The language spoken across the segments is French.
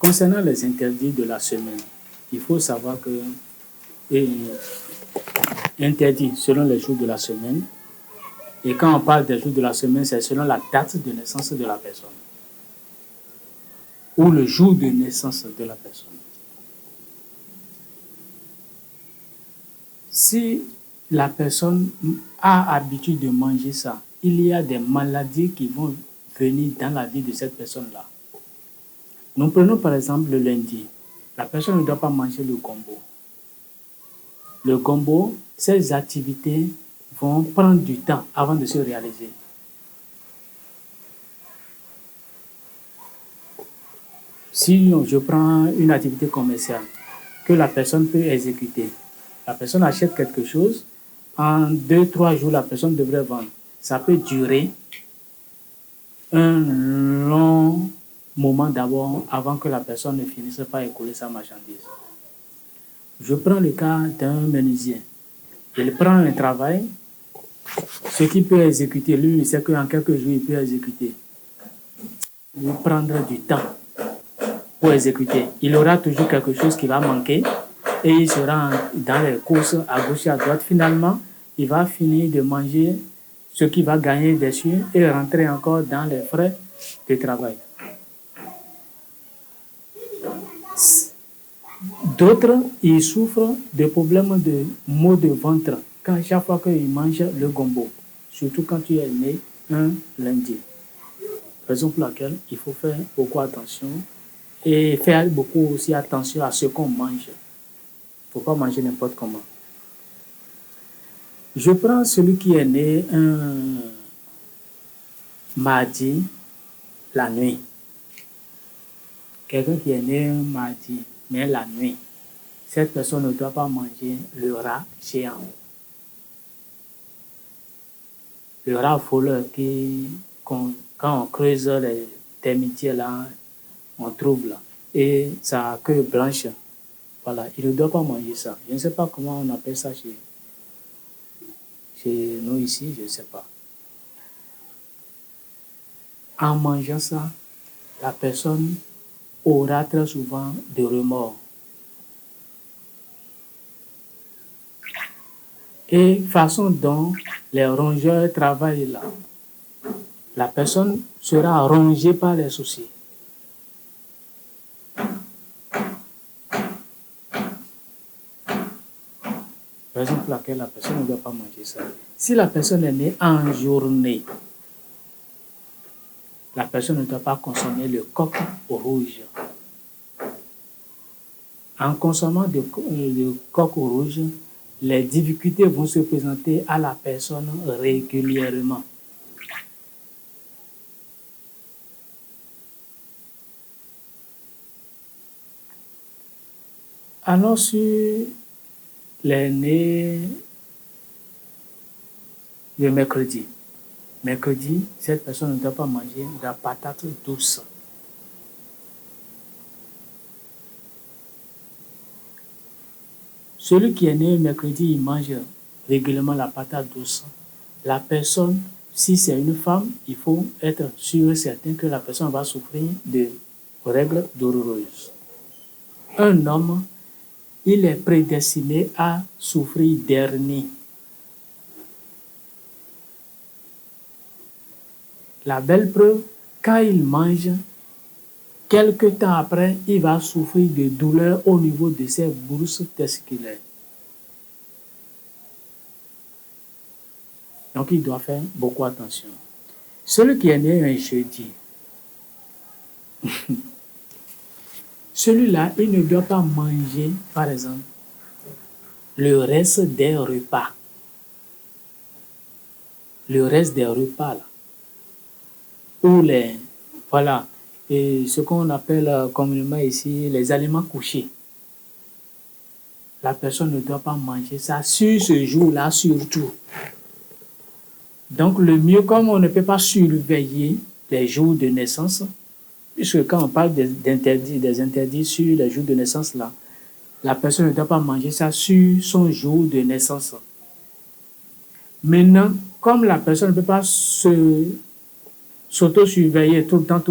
Concernant les interdits de la semaine, il faut savoir que interdit selon les jours de la semaine. Et quand on parle des jours de la semaine, c'est selon la date de naissance de la personne ou le jour de naissance de la personne. Si la personne a habitude de manger ça, il y a des maladies qui vont venir dans la vie de cette personne-là. Nous prenons par exemple le lundi. La personne ne doit pas manger le gombo. Le gombo, ces activités vont prendre du temps avant de se réaliser. Si je prends une activité commerciale que la personne peut exécuter, la personne achète quelque chose, en 2-3 jours, la personne devrait vendre. Ça peut durer un long moment d'abord avant que la personne ne finisse par écouler sa marchandise. Je prends le cas d'un menuisier. Il prend un travail, ce qu'il peut exécuter, lui, il sait qu'en quelques jours, il peut exécuter. Il prendra du temps pour exécuter. Il aura toujours quelque chose qui va manquer et il sera dans les courses à gauche et à droite. Finalement, il va finir de manger ce qu'il va gagner dessus et rentrer encore dans les frais de travail. D'autres, ils souffrent de problèmes de maux de ventre chaque fois qu'ils mangent le gombo, surtout quand tu es né un lundi. Raison pour laquelle il faut faire beaucoup attention et faire beaucoup aussi attention à ce qu'on mange. Il ne faut pas manger n'importe comment. Je prends celui qui est né un mardi, la nuit. Quelqu'un qui est né un mardi, mais la nuit. Cette personne ne doit pas manger le rat géant. Le rat voleur quand on creuse les termitières là, on trouve là. Et sa queue blanche. Voilà, il ne doit pas manger ça. Je ne sais pas comment on appelle ça chez nous ici, je ne sais pas. En mangeant ça, la personne aura très souvent de remords. Et façon dont les rongeurs travaillent là, la personne sera rongée par les soucis. Raison pour laquelle la personne ne doit pas manger ça. Si la personne est née en journée, la personne ne doit pas consommer le coq rouge. En consommant le coq rouge, les difficultés vont se présenter à la personne régulièrement. Alors, sur les nés le mercredi, cette personne ne doit pas manger de la patate douce. Celui qui est né le mercredi, il mange régulièrement la patate douce. La personne, si c'est une femme, il faut être sûr et certain que la personne va souffrir de règles douloureuses. Un homme, il est prédestiné à souffrir d'hernie. La belle preuve, quand il mange, quelque temps après, il va souffrir de douleurs au niveau de ses bourses testiculaires. Donc, il doit faire beaucoup attention. Celui qui est né un jeudi, celui-là, il ne doit pas manger, par exemple, le reste des repas. Le reste des repas, là. Ou et ce qu'on appelle communément ici les aliments couchés. La personne ne doit pas manger ça sur ce jour-là surtout. Donc le mieux, comme on ne peut pas surveiller les jours de naissance, puisque quand on parle des interdits sur les jours de naissance là, la personne ne doit pas manger ça sur son jour de naissance. Maintenant, comme la personne ne peut pas s'auto-surveiller tout le temps,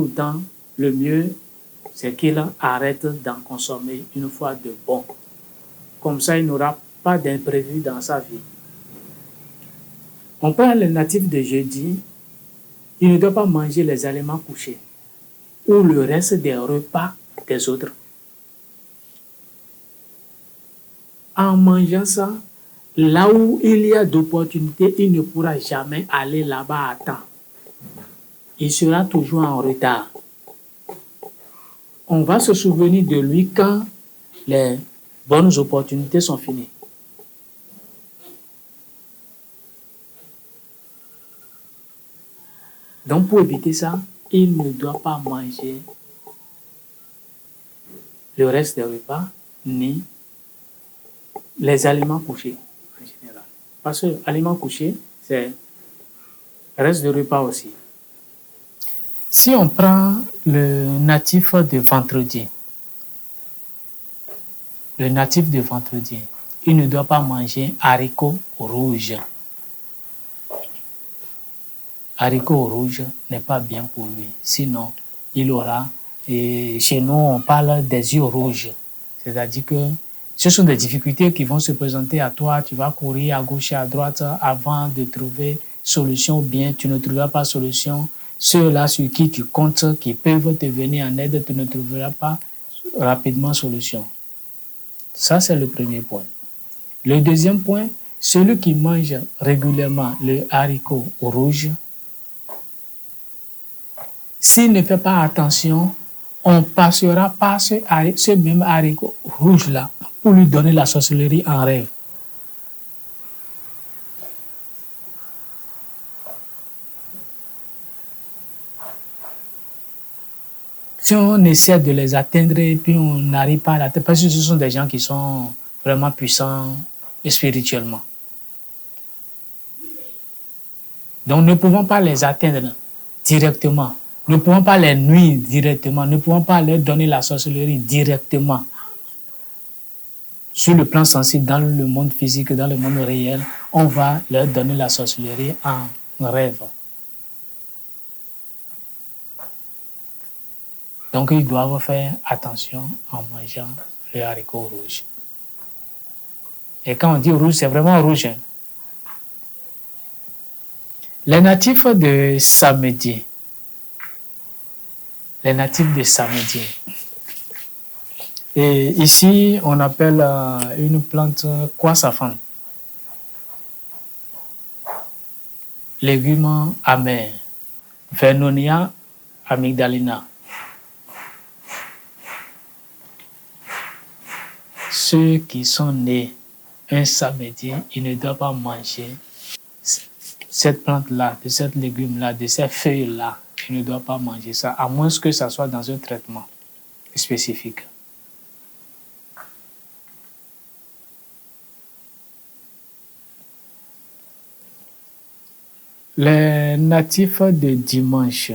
le mieux, c'est qu'il arrête d'en consommer une fois de bon. Comme ça, il n'aura pas d'imprévu dans sa vie. On prend le natif de jeudi, il ne doit pas manger les aliments couchés ou le reste des repas des autres. En mangeant ça, là où il y a d'opportunités, il ne pourra jamais aller là-bas à temps. Il sera toujours en retard. On va se souvenir de lui quand les bonnes opportunités sont finies. Donc, pour éviter ça, il ne doit pas manger le reste des repas, ni les aliments couchés en général. Parce que aliments couchés, c'est reste de repas aussi. Si on prend le natif de vendredi, il ne doit pas manger haricots rouges. Haricots rouges n'est pas bien pour lui. Sinon, il aura, et chez nous, on parle des yeux rouges. C'est-à-dire que ce sont des difficultés qui vont se présenter à toi. Tu vas courir à gauche et à droite avant de trouver solution, ou bien tu ne trouveras pas solution. Ceux-là sur qui tu comptes, qui peuvent te venir en aide, tu ne trouveras pas rapidement solution. Ça, c'est le premier point. Le deuxième point, celui qui mange régulièrement le haricot rouge, s'il ne fait pas attention, on passera par ce même haricot rouge-là pour lui donner la sorcellerie en rêve. Si on essaie de les atteindre et puis on n'arrive pas à l'atteindre, parce que ce sont des gens qui sont vraiment puissants spirituellement. Donc, nous ne pouvons pas les atteindre directement. Nous ne pouvons pas les nuire directement. Nous ne pouvons pas leur donner la sorcellerie directement. Sur le plan sensible, dans le monde physique, dans le monde réel, on va leur donner la sorcellerie en rêve. Donc, ils doivent faire attention en mangeant le haricot rouge. Et quand on dit rouge, c'est vraiment rouge. Les natifs de samedi. Et ici, on appelle une plante quasafan. Légumes amers. Vernonia amygdalina. Ceux qui sont nés un samedi, ils ne doivent pas manger cette plante-là, de cette légume-là, de ces feuilles-là. Ils ne doivent pas manger ça, à moins que ça soit dans un traitement spécifique. Les natifs de dimanche.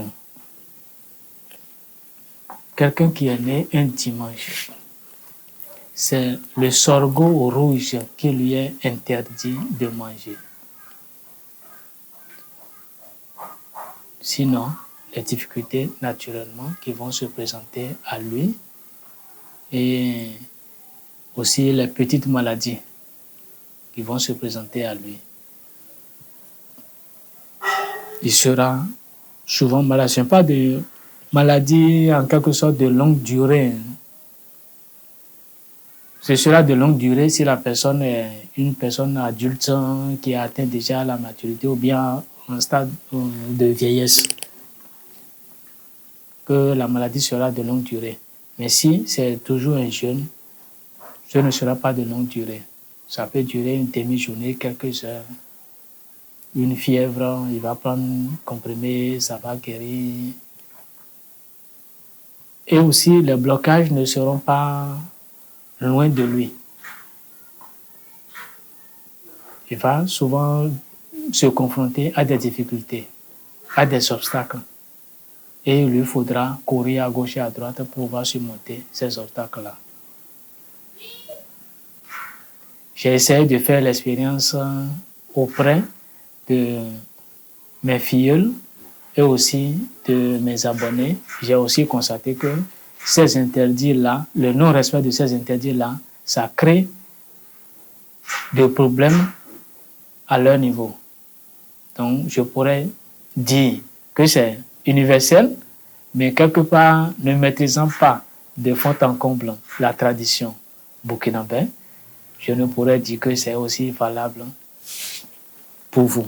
Quelqu'un qui est né un dimanche. C'est le sorgho rouge qui lui est interdit de manger. Sinon, les difficultés naturellement qui vont se présenter à lui et aussi les petites maladies qui vont se présenter à lui. Il sera souvent malade. Ce n'est pas de maladie en quelque sorte de longue durée. Ce sera de longue durée si la personne est une personne adulte qui a atteint déjà la maturité ou bien un stade de vieillesse, que la maladie sera de longue durée. Mais si c'est toujours un jeune, ce ne sera pas de longue durée. Ça peut durer une demi-journée, quelques heures. Une fièvre, il va prendre un comprimé, ça va guérir. Et aussi, les blocages ne seront pas loin de lui. Il va souvent se confronter à des difficultés, à des obstacles. Et il lui faudra courir à gauche et à droite pour pouvoir surmonter ces obstacles-là. J'ai essayé de faire l'expérience auprès de mes filleuls et aussi de mes abonnés. J'ai aussi constaté que ces interdits-là, le non-respect de ces interdits-là, ça crée des problèmes à leur niveau. Donc, je pourrais dire que c'est universel, mais quelque part, ne maîtrisant pas de fond en comble la tradition burkinabé, je ne pourrais dire que c'est aussi valable pour vous.